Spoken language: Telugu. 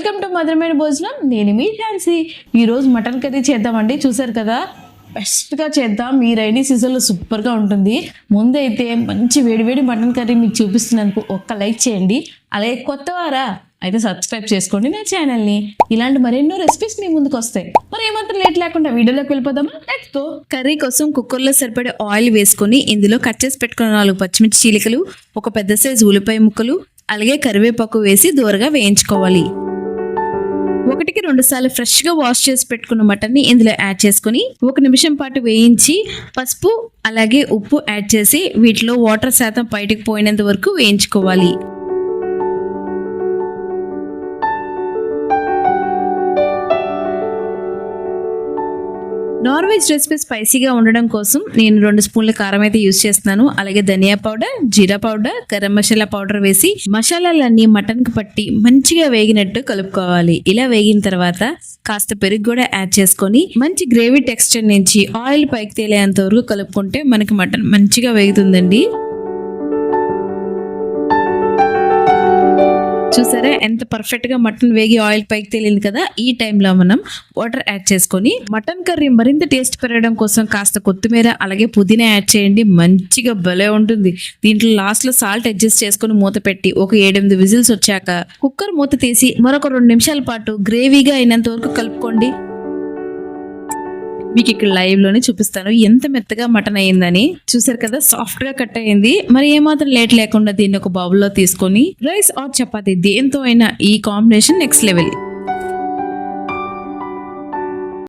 వెల్కమ్ టు మధురమైన భోజనం. నేను మీ ఝాన్సీ. ఈరోజు మటన్ కర్రీ చేద్దామండి. చూసారు కదా, బెస్ట్గా చేద్దాం. ఈ రైనీ సీజన్లో సూపర్గా ఉంటుంది. ముందైతే మంచి వేడివేడి మటన్ కర్రీ మీకు చూపిస్తున్నందుకు ఒక్క లైక్ చేయండి. అలాగే కొత్త వారా అయితే సబ్స్క్రైబ్ చేసుకోండి నా ఛానల్ని. ఇలాంటి మరెన్నో రెసిపీస్ మీ ముందుకు వస్తాయి. మరి ఏమాత్రం లేట్ లేకుండా వీడియోలోకి వెళ్ళిపోదామా? Let's go. కర్రీ కోసం కుక్కర్లో సరిపడే ఆయిల్ వేసుకొని ఇందులో కట్ చేసి పెట్టుకున్న 4 పచ్చిమిర్చి చీలికలు, ఒక పెద్ద సైజు ఉల్లిపాయ ముక్కలు, అలాగే కరివేపాకు వేసి దూరగా వేయించుకోవాలి. 1-2 సార్లు ఫ్రెష్గా వాష్ చేసి పెట్టుకున్న మటన్ని ఇందులో యాడ్ చేసుకుని 1 నిమిషం పాటు వేయించి పసుపు అలాగే ఉప్పు యాడ్ చేసి వీటిలో వాటర్ శాతం బయటకు పోయినంత వరకు వేయించుకోవాలి. నాన్ వెజ్ రెసిపీ స్పైసీగా ఉండడం కోసం నేను 2 స్పూన్ల కారం అయితే యూజ్ చేస్తున్నాను. అలాగే ధనియా పౌడర్, జీరా పౌడర్, గరం మసాలా పౌడర్ వేసి మసాలాలన్నీ మటన్ కి పట్టి మంచిగా వేగినట్టు కలుపుకోవాలి. ఇలా వేగిన తర్వాత కాస్త పెరుగు కూడా యాడ్ చేసుకొని మంచి గ్రేవీ టెక్స్చర్ నుంచి ఆయిల్ పైకి తేలేంత వరకు కలుపుకుంటే మనకి మటన్ మంచిగా వేగుతుందండి. చూసారా ఎంత పర్ఫెక్ట్ గా మటన్ వేగి ఆయిల్ పైకి తేలింది కదా. ఈ టైంలో మనం వాటర్ యాడ్ చేసుకొని మటన్ కర్రీ మరింత టేస్ట్ పెరగడం కోసం కాస్త కొత్తిమీర అలాగే పుదీనా యాడ్ చేయండి. మంచిగా భలే ఉంటుంది. దీంట్లో లాస్ట్ లో సాల్ట్ అడ్జస్ట్ చేసుకొని మూత పెట్టి ఒక 7-8 విజిల్స్ వచ్చాక కుక్కర్ మూత తీసి మరొక 2 నిమిషాల పాటు గ్రేవీగా అయినంత వరకు కలుపుకోండి. మీకు ఇక్కడ లైవ్ లోనే చూపిస్తాను ఎంత మెత్తగా మటన్ అయ్యిందని. చూసారు కదా, సాఫ్ట్ గా కట్ అయ్యింది. మరి ఏమాత్రం లేట్ లేకుండా దీన్ని ఒక బౌల్లో తీసుకొని రైస్ ఆర్ చపాతీ దేంతో అయినా ఈ కాంబినేషన్ నెక్స్ట్ లెవెల్.